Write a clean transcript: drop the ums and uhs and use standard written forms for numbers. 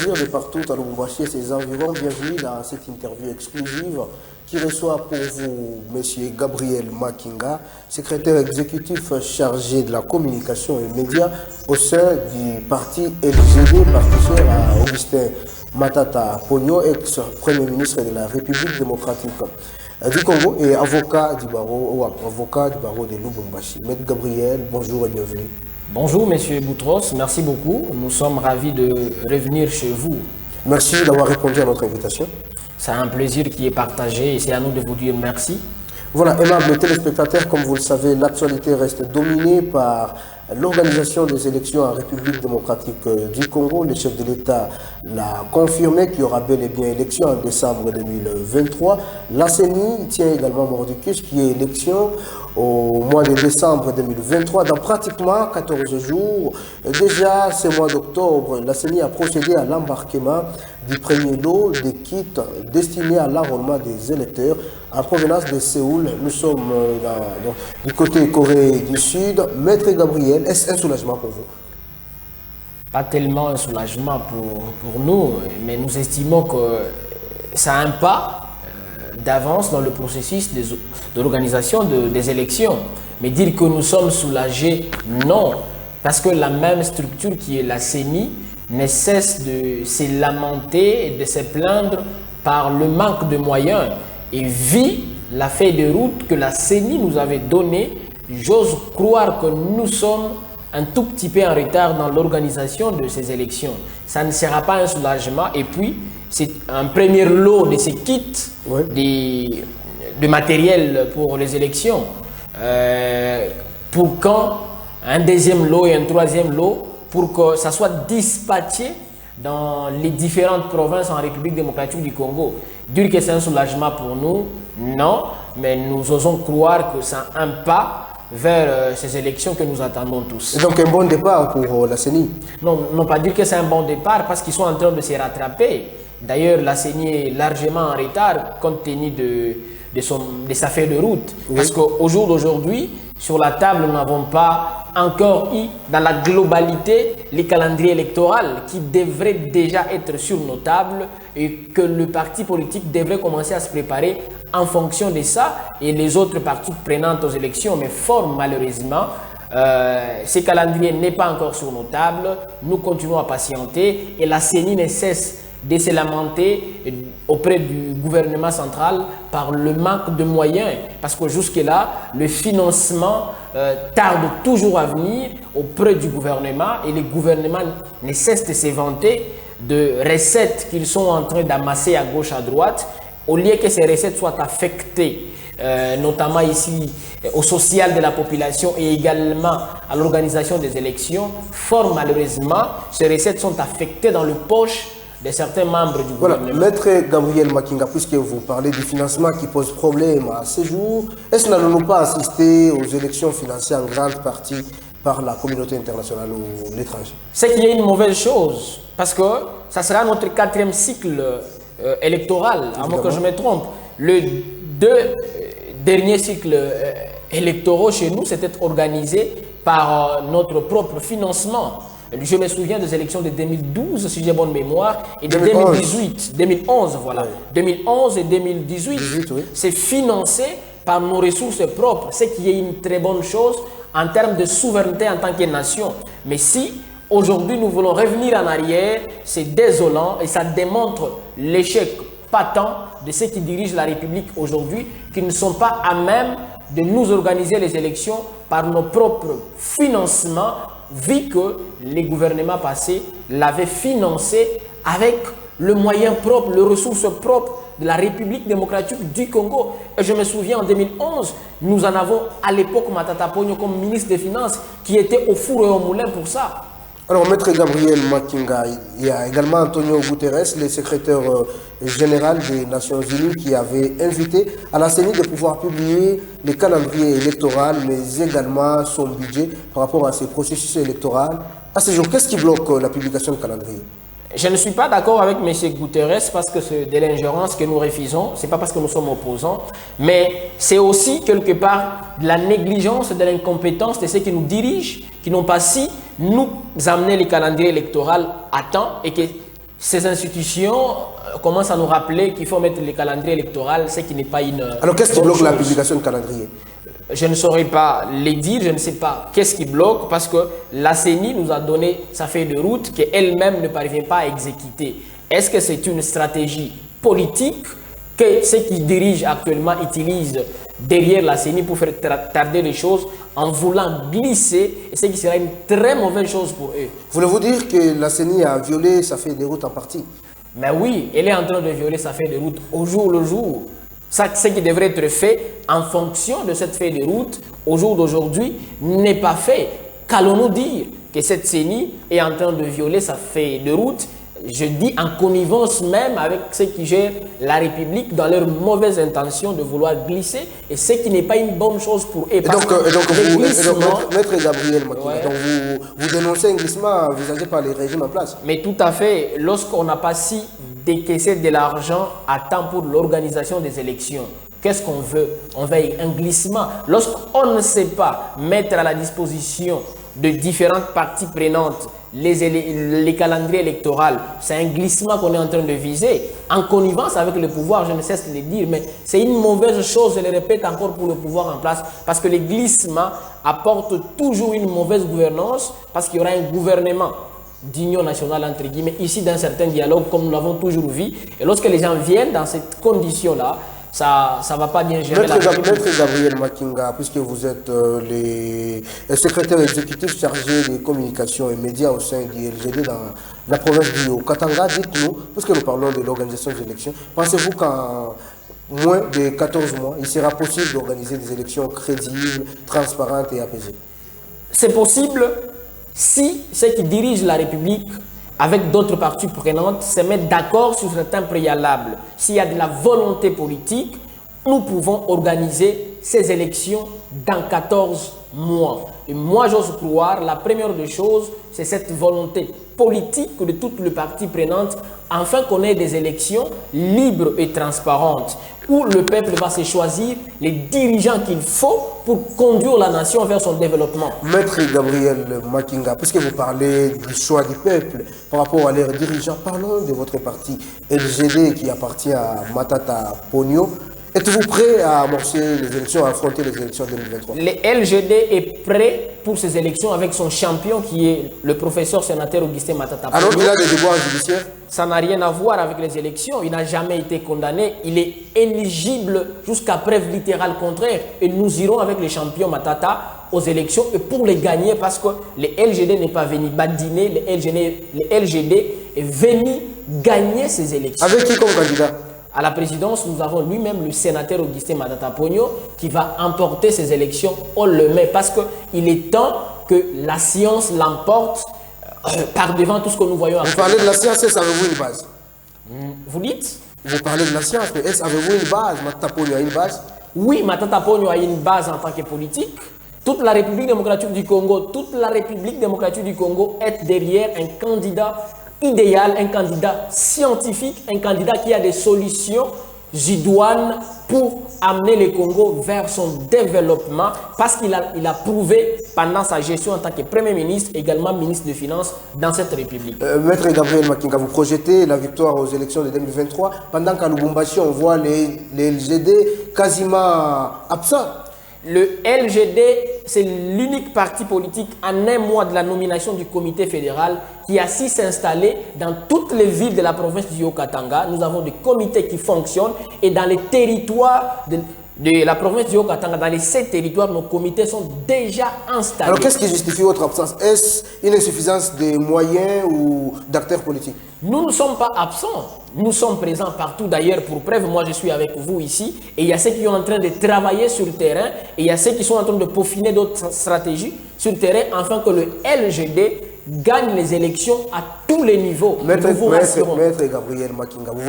De partout à Lubumbashi et ses environs, bienvenue dans cette interview exclusive qui reçoit pour vous M. Gabriel Makinga, secrétaire exécutif chargé de la communication et médias au sein du parti LGD, parti cher à Augustin Matata Ponyo, ex-premier ministre de la République démocratique du Congo et avocat du barreau de Lubumbashi. M. Gabriel, bonjour et bienvenue. Bonjour Monsieur Boutros, merci beaucoup. Nous sommes ravis de revenir chez vous. Merci d'avoir répondu à notre invitation. C'est un plaisir qui est partagé et c'est à nous de vous dire merci. Voilà, aimables téléspectateurs, comme vous le savez, l'actualité reste dominée par l'organisation des élections en République démocratique du Congo. Le chef de l'État l'a confirmé qu'il y aura bel et bien élection en décembre 2023. La CENI tient également mordicus qui est élection au mois de décembre 2023. Dans pratiquement 14 jours, déjà ce mois d'octobre, la CENI a procédé à l'embarquement du premier lot des kits destinés à l'enrôlement des électeurs en provenance de Séoul. Nous sommes du côté Corée du Sud. Maître Gabriel, est-ce un soulagement pour vous? Pas tellement un soulagement pour nous, mais nous estimons que c'est un pas d'avance dans le processus de l'organisation des élections. Mais dire que nous sommes soulagés, non. Parce que la même structure qui est la CENI ne cesse de se lamenter et de se plaindre par le manque de moyens et vit la feuille de route que la CENI nous avait donnée. J'ose croire que nous sommes un tout petit peu en retard dans l'organisation de ces élections. Ça ne sera pas un soulagement. Et puis, c'est un premier lot de ces kits de matériel pour les élections. Pour quand un deuxième lot et un troisième lot pour que ça soit dispatché dans les différentes provinces en République démocratique du Congo. Dire que c'est un soulagement pour nous, non, mais nous osons croire que c'est un pas vers ces élections que nous attendons tous. Et donc un bon départ pour la CENI? Non, pas dire que c'est un bon départ parce qu'ils sont en train de se rattraper. D'ailleurs, la CENI est largement en retard compte tenu de sa feuille de route. Oui. Parce qu'au jour d'aujourd'hui, sur la table, nous n'avons pas encore eu dans la globalité les calendriers électoraux qui devraient déjà être sur nos tables et que le parti politique devrait commencer à se préparer en fonction de ça et les autres parties prenantes aux élections. Mais fort malheureusement, ces calendriers n'est pas encore sur nos tables. Nous continuons à patienter et la CENI ne cesse de se lamenter auprès du gouvernement central par le manque de moyens. Parce que jusque-là, le financement tarde toujours à venir auprès du gouvernement et le gouvernement ne cesse de se vanter de recettes qu'ils sont en train d'amasser à gauche, à droite, au lieu que ces recettes soient affectées, notamment ici au social de la population et également à l'organisation des élections. Fort malheureusement, ces recettes sont affectées dans le poche de certains membres du gouvernement. Voilà, Maître Gabriel Makinga, puisque vous parlez du financement qui pose problème à ce jour, est-ce que nous n'allons pas assister aux élections financées en grande partie par la communauté internationale ou l'étranger? C'est qu'il y a une mauvaise chose, parce que ça sera notre 4e cycle électoral, à moins que je me trompe. Les 2 derniers cycles électoraux chez nous, c'était organisé par notre propre financement. Je me souviens des élections de 2012, si j'ai bonne mémoire, et de 2011, voilà. Oui. 2011 et 2018, oui. C'est financé par nos ressources propres, ce qui est une très bonne chose en termes de souveraineté en tant que nation. Mais si aujourd'hui nous voulons revenir en arrière, c'est désolant et ça démontre l'échec patent de ceux qui dirigent la République aujourd'hui, qui ne sont pas à même de nous organiser les élections par nos propres financements, vu que les gouvernements passés l'avaient financé avec le moyen propre, les ressources propres de la République démocratique du Congo. Et je me souviens en 2011, nous en avons à l'époque Matata Ponyo comme ministre des Finances qui était au four et au moulin pour ça. Alors, Maître Gabriel Makinga, il y a également Antonio Guterres, le secrétaire général des Nations Unies, qui avait invité à la CENI de pouvoir publier les calendriers électoraux, mais également son budget par rapport à ces processus électoraux. À ce jour, qu'est-ce qui bloque la publication du calendrier? Je ne suis pas d'accord avec M. Guterres parce que c'est de l'ingérence que nous refusons. Ce n'est pas parce que nous sommes opposants, mais c'est aussi quelque part de la négligence, de l'incompétence de ceux qui nous dirigent, qui n'ont pas su nous amener les calendriers électoraux à temps et que ces institutions commencent à nous rappeler qu'il faut mettre le calendrier électoral, ce qui n'est pas une... Alors qu'est-ce qui bloque la publication du calendrier? Je ne saurais pas les dire, je ne sais pas qu'est-ce qui bloque parce que la CENI nous a donné sa feuille de route qu'elle-même ne parvient pas à exécuter. Est-ce que c'est une stratégie politique que ceux qui dirigent actuellement utilisent derrière la CENI pour faire tarder les choses en voulant glisser, et ce qui sera une très mauvaise chose pour eux? Voulez-vous dire que la CENI a violé sa feuille de route en partie? Mais oui, elle est en train de violer sa feuille de route au jour le jour. Ça, ce qui devrait être fait en fonction de cette feuille de route au jour d'aujourd'hui n'est pas fait. Qu'allons-nous dire que cette CENI est en train de violer sa feuille de route? Je dis en connivence même avec ceux qui gèrent la République dans leur mauvaise intention de vouloir glisser, et ce qui n'est pas une bonne chose pour eux. Et donc, Maître Gabriel Makinga, ouais. Donc vous dénoncez un glissement envisagé par les régimes en place? Mais tout à fait. Lorsqu'on n'a pas si décaissé de l'argent à temps pour l'organisation des élections, qu'est-ce qu'on veut? On veut un glissement. Lorsqu'on ne sait pas mettre à la disposition de différentes parties prenantes les calendriers électoraux, c'est un glissement qu'on est en train de viser, en connivence avec le pouvoir, je ne cesse de le dire, mais c'est une mauvaise chose, je le répète encore, pour le pouvoir en place, parce que les glissements apportent toujours une mauvaise gouvernance, parce qu'il y aura un gouvernement d'union nationale, entre guillemets, ici dans certains dialogues, comme nous l'avons toujours vu, et lorsque les gens viennent dans cette condition-là, ça ne va pas bien gérer. Maître Gabriel Makinga, puisque vous êtes le secrétaire exécutif chargé des communications et médias au sein du LGD dans la province du Haut-Katanga, dites-nous, puisque nous parlons de l'organisation des élections, pensez-vous qu'en moins de 14 mois, il sera possible d'organiser des élections crédibles, transparentes et apaisées? C'est possible si ceux qui dirigent la République avec d'autres parties prenantes se mettent d'accord sur certains préalables. S'il y a de la volonté politique, nous pouvons organiser ces élections dans 14 mois. Et moi, j'ose croire, la première des choses, c'est cette volonté politique de toutes les parties prenantes, afin qu'on ait des élections libres et transparentes, où le peuple va se choisir les dirigeants qu'il faut pour conduire la nation vers son développement. Maître Gabriel Makinga, puisque vous parlez du choix du peuple par rapport à leurs dirigeants, parlons de votre parti LGD qui appartient à Matata Ponyo. Êtes-vous prêt à amorcer les élections, à affronter les élections 2023? Le LGD est prêt pour ces élections avec son champion qui est le professeur sénateur Augustin Matata Ponyo. Alors qu'il a des devoirs judiciaires? Ça n'a rien à voir avec les élections. Il n'a jamais été condamné. Il est éligible jusqu'à preuve littérale contraire. Et nous irons avec le champion Matata aux élections et pour les gagner parce que le LGD n'est pas venu badiner. Le LGD est venu gagner ces élections. Avec qui comme candidat? À la présidence, nous avons lui-même le sénateur Augustin Matata Ponyo qui va emporter ces élections. On le met parce qu'il est temps que la science l'emporte par devant tout ce que nous voyons. Vous parlez de la science, est-ce avez-vous une base? Vous dites? Vous parlez de la science, mais est-ce avez-vous une base? Matata Ponyo a une base? Oui, Matata Ponyo a une base en tant que politique. Toute la République démocratique du Congo, est derrière un candidat idéal, un candidat scientifique, un candidat qui a des solutions idoines pour amener le Congo vers son développement parce qu'il a prouvé pendant sa gestion en tant que Premier ministre, également ministre des Finances dans cette République. Maître Gabriel Makinga, vous projetez la victoire aux élections de 2023 pendant qu'à Lubumbashi, on voit les LGD quasiment absents. Le LGD, c'est l'unique parti politique en un mois de la nomination du comité fédéral qui a su s'installer dans toutes les villes de la province du Haut-Katanga. Nous avons des comités qui fonctionnent et dans les territoires de la province du Haut-Katanga, dans les 7 territoires, nos comités sont déjà installés. Alors qu'est-ce qui justifie votre absence? Est-ce une insuffisance des moyens ou d'acteurs politiques? Nous ne sommes pas absents. Nous sommes présents partout. D'ailleurs, pour preuve, moi je suis avec vous ici. Et il y a ceux qui sont en train de travailler sur le terrain. Et il y a ceux qui sont en train de peaufiner d'autres stratégies sur le terrain afin que le LGD gagne les élections à tous les niveaux. Maître Gabriel Makinga, vous voulez